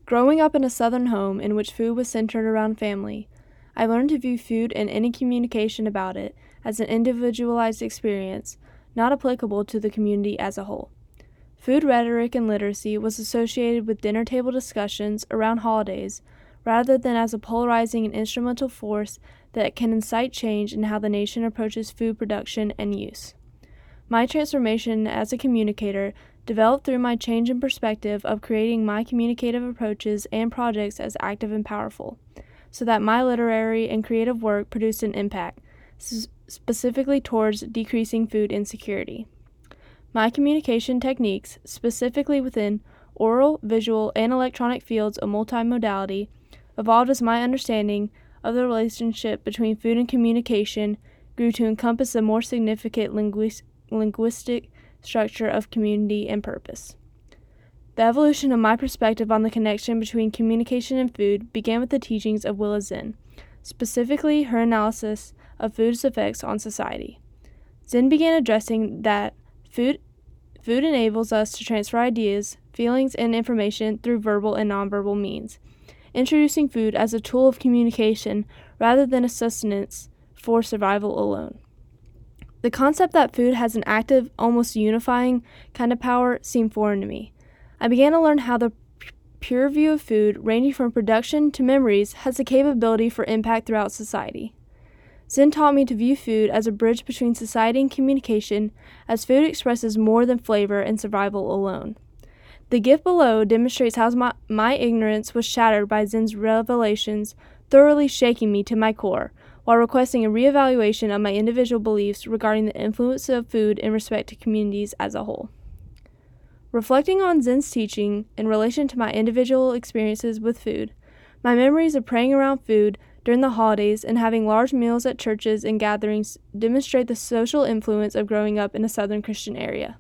Growing up in a Southern home in which food was centered around family, I learned to view food and any communication about it as an individualized experience, not applicable to the community as a whole. Food rhetoric and literacy was associated with dinner table discussions around holidays rather than as a polarizing and instrumental force that can incite change in how the nation approaches food production and use. My transformation as a communicator developed through my change in perspective of creating my communicative approaches and projects as active and powerful, so that my literary and creative work produced an impact, specifically towards decreasing food insecurity. My communication techniques, specifically within oral, visual, and electronic fields of multimodality, evolved as my understanding of the relationship between food and communication grew to encompass a more significant linguistic structure of community and purpose. The evolution of my perspective on the connection between communication and food began with the teachings of Willa Zinn, specifically her analysis of food's effects on society. Zinn began addressing that food enables us to transfer ideas, feelings, and information through verbal and nonverbal means, introducing food as a tool of communication rather than a sustenance for survival alone. The concept that food has an active, almost unifying kind of power seemed foreign to me. I began to learn how the pure view of food, ranging from production to memories, has the capability for impact throughout society. Zinn taught me to view food as a bridge between society and communication, as food expresses more than flavor and survival alone. The gift below demonstrates how my ignorance was shattered by Zinn's revelations, thoroughly shaking me to my core, while requesting a reevaluation of my individual beliefs regarding the influence of food in respect to communities as a whole. Reflecting on Zinn's teaching in relation to my individual experiences with food, my memories of praying around food during the holidays and having large meals at churches and gatherings demonstrate the social influence of growing up in a Southern Christian area.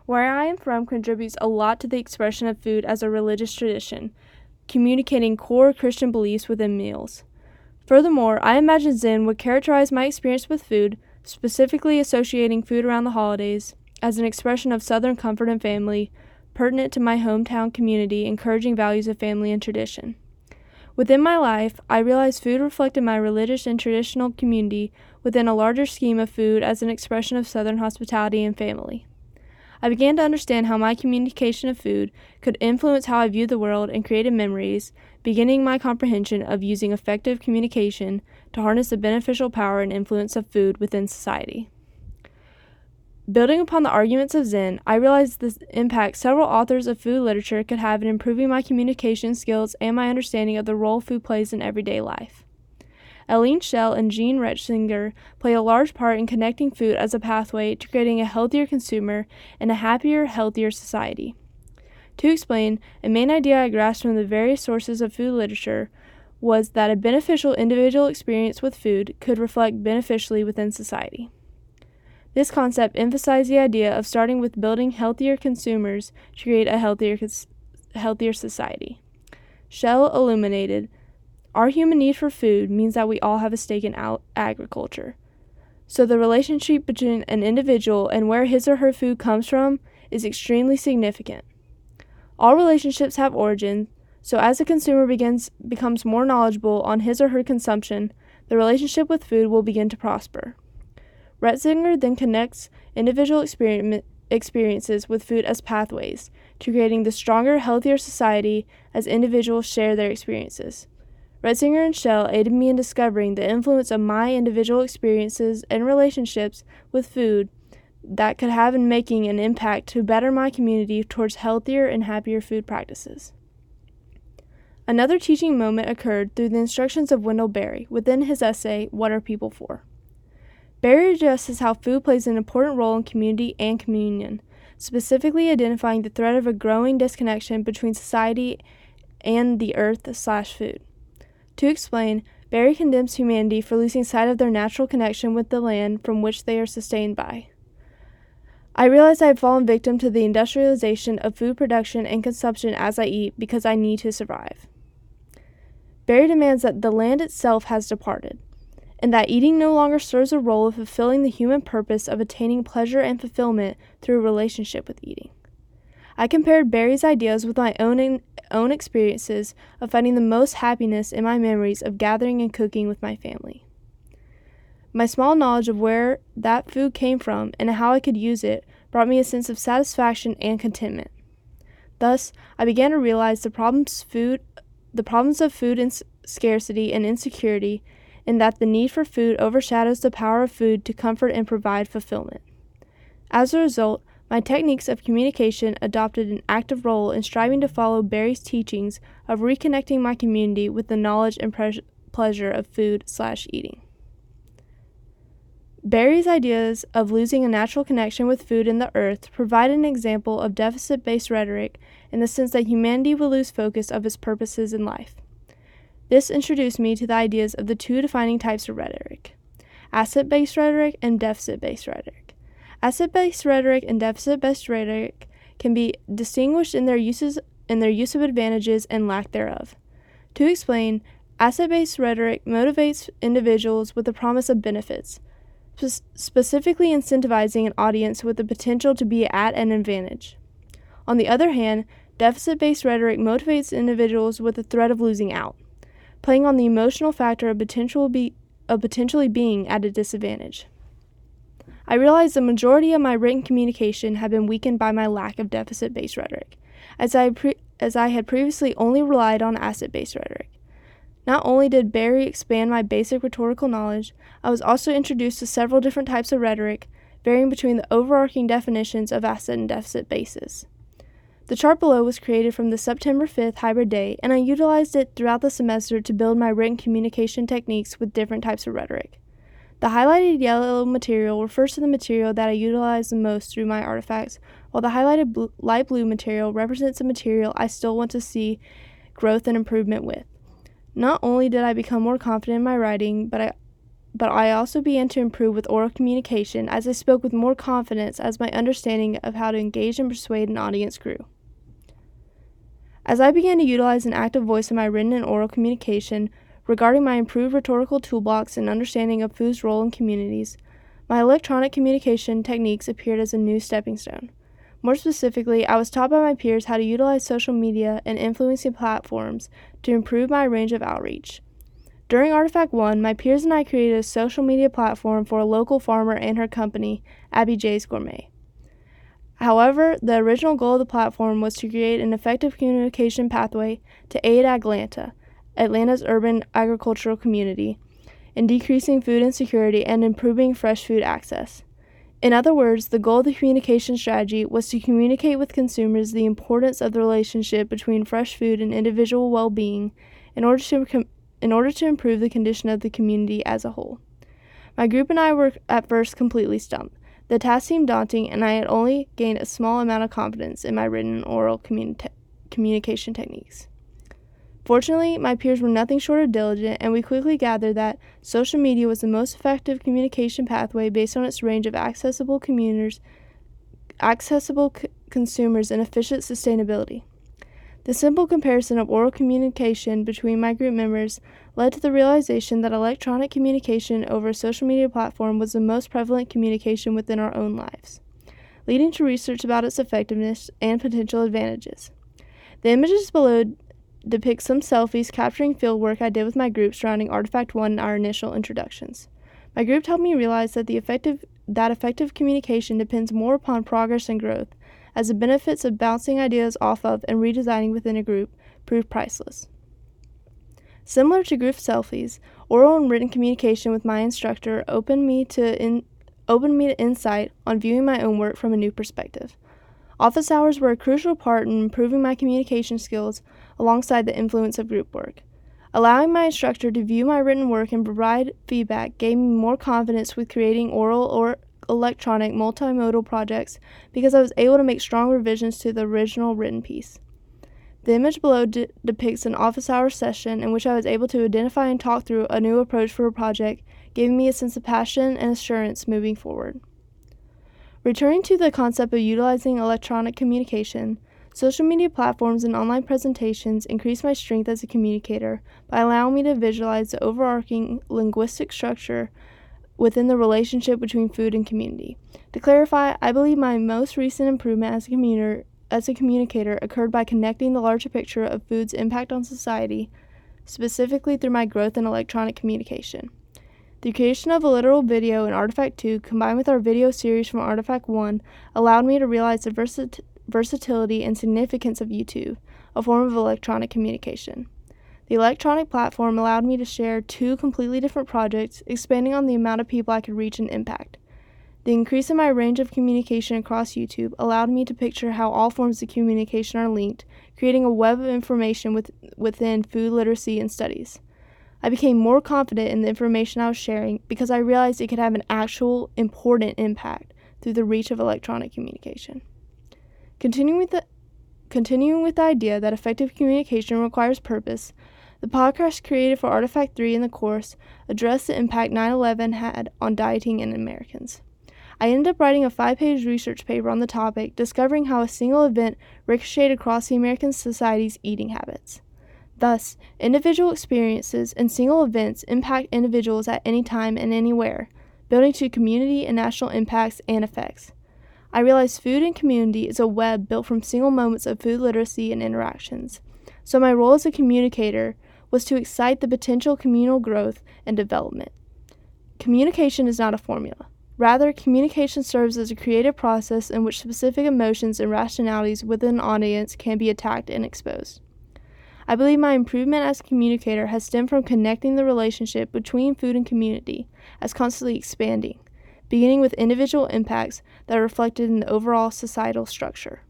Where I am from contributes a lot to the expression of food as a religious tradition, communicating core Christian beliefs within meals. Furthermore, I imagine Zinn would characterize my experience with food, specifically associating food around the holidays, as an expression of Southern comfort and family, pertinent to my hometown community, encouraging values of family and tradition. Within my life, I realized food reflected my religious and traditional community within a larger scheme of food as an expression of Southern hospitality and family. I began to understand how my communication of food could influence how I viewed the world and created memories, beginning my comprehension of using effective communication to harness the beneficial power and influence of food within society. Building upon the arguments of Zinn, I realized the impact several authors of food literature could have in improving my communication skills and my understanding of the role food plays in everyday life. Eileen Schell and Jean Retzinger play a large part in connecting food as a pathway to creating a healthier consumer and a happier, healthier society. To explain, a main idea I grasped from the various sources of food literature was that a beneficial individual experience with food could reflect beneficially within society. This concept emphasized the idea of starting with building healthier consumers to create a healthier society. Schell illuminated, our human need for food means that we all have a stake in agriculture. So the relationship between an individual and where his or her food comes from is extremely significant. All relationships have origins, so as a consumer becomes more knowledgeable on his or her consumption, the relationship with food will begin to prosper. Retzinger then connects individual experiences with food as pathways to creating the stronger, healthier society as individuals share their experiences. Retzinger and Schell aided me in discovering the influence of my individual experiences and relationships with food that could have in making an impact to better my community towards healthier and happier food practices. Another teaching moment occurred through the instructions of Wendell Berry within his essay, What Are People For? Berry addresses how food plays an important role in community and communion, specifically identifying the threat of a growing disconnection between society and the earth/food. To explain, Berry condemns humanity for losing sight of their natural connection with the land from which they are sustained by. I realize I have fallen victim to the industrialization of food production and consumption as I eat because I need to survive. Berry demands that the land itself has departed, and that eating no longer serves a role of fulfilling the human purpose of attaining pleasure and fulfillment through a relationship with eating. I compared Barry's ideas with my own experiences of finding the most happiness in my memories of gathering and cooking with my family. My small knowledge of where that food came from and how I could use it brought me a sense of satisfaction and contentment. Thus, I began to realize the problems of food scarcity and insecurity, and that the need for food overshadows the power of food to comfort and provide fulfillment. As a result, my techniques of communication adopted an active role in striving to follow Barry's teachings of reconnecting my community with the knowledge and pleasure of food/eating. Barry's ideas of losing a natural connection with food and the earth provide an example of deficit-based rhetoric in the sense that humanity will lose focus of its purposes in life. This introduced me to the ideas of the two defining types of rhetoric: asset-based rhetoric and deficit-based rhetoric. Asset-based rhetoric and deficit-based rhetoric can be distinguished in their use of advantages and lack thereof. To explain, asset-based rhetoric motivates individuals with the promise of benefits, specifically incentivizing an audience with the potential to be at an advantage. On the other hand, deficit-based rhetoric motivates individuals with the threat of losing out, playing on the emotional factor of potentially being at a disadvantage. I realized the majority of my written communication had been weakened by my lack of deficit-based rhetoric, as I had previously only relied on asset-based rhetoric. Not only did Barry expand my basic rhetorical knowledge, I was also introduced to several different types of rhetoric, varying between the overarching definitions of asset and deficit bases. The chart below was created from the September 5th hybrid day, and I utilized it throughout the semester to build my written communication techniques with different types of rhetoric. The highlighted yellow material refers to the material that I utilize the most through my artifacts, while the highlighted light blue material represents the material I still want to see growth and improvement with. Not only did I become more confident in my writing, but I also began to improve with oral communication as I spoke with more confidence as my understanding of how to engage and persuade an audience grew. As I began to utilize an active voice in my written and oral communication regarding my improved rhetorical toolbox and understanding of food's role in communities, my electronic communication techniques appeared as a new stepping stone. More specifically, I was taught by my peers how to utilize social media and influencing platforms to improve my range of outreach. During Artifact 1, my peers and I created a social media platform for a local farmer and her company, Abby J's Gourmet. However, the original goal of the platform was to create an effective communication pathway to aid Atlanta's urban agricultural community, in decreasing food insecurity and improving fresh food access. In other words, the goal of the communication strategy was to communicate with consumers the importance of the relationship between fresh food and individual well-being in order to improve the condition of the community as a whole. My group and I were at first completely stumped. The task seemed daunting, and I had only gained a small amount of confidence in my written and oral communication techniques. Fortunately, my peers were nothing short of diligent, and we quickly gathered that social media was the most effective communication pathway based on its range of accessible consumers and efficient sustainability. The simple comparison of oral communication between my group members led to the realization that electronic communication over a social media platform was the most prevalent communication within our own lives, leading to research about its effectiveness and potential advantages. The images below depict some selfies capturing fieldwork I did with my group surrounding Artifact 1 and our initial introductions. My group helped me realize that effective communication depends more upon progress and growth, as the benefits of bouncing ideas off of and redesigning within a group prove priceless. Similar to group selfies, oral and written communication with my instructor opened me to insight on viewing my own work from a new perspective. Office hours were a crucial part in improving my communication skills alongside the influence of group work. Allowing my instructor to view my written work and provide feedback gave me more confidence with creating oral or electronic multimodal projects because I was able to make strong revisions to the original written piece. The image below depicts an office hour session in which I was able to identify and talk through a new approach for a project, giving me a sense of passion and assurance moving forward. Returning to the concept of utilizing electronic communication, social media platforms and online presentations increase my strength as a communicator by allowing me to visualize the overarching linguistic structure within the relationship between food and community. To clarify, I believe my most recent improvement as a as a communicator occurred by connecting the larger picture of food's impact on society, specifically through my growth in electronic communication. The creation of a literal video in Artifact 2 combined with our video series from Artifact 1 allowed me to realize the versatility and significance of YouTube, a form of electronic communication. The electronic platform allowed me to share 2 completely different projects, expanding on the amount of people I could reach and impact. The increase in my range of communication across YouTube allowed me to picture how all forms of communication are linked, creating a web of information within food literacy and studies. I became more confident in the information I was sharing because I realized it could have an actual, important impact through the reach of electronic communication. Continuing with the idea that effective communication requires purpose, the podcast created for Artifact 3 in the course addressed the impact 9/11 had on dieting in Americans. I ended up writing a 5-page research paper on the topic, discovering how a single event ricocheted across the American society's eating habits. Thus, individual experiences and single events impact individuals at any time and anywhere, building to community and national impacts and effects. I realized food and community is a web built from single moments of food literacy and interactions. So my role as a communicator was to excite the potential communal growth and development. Communication is not a formula. Rather, communication serves as a creative process in which specific emotions and rationalities within an audience can be attacked and exposed. I believe my improvement as a communicator has stemmed from connecting the relationship between food and community as constantly expanding, beginning with individual impacts that are reflected in the overall societal structure.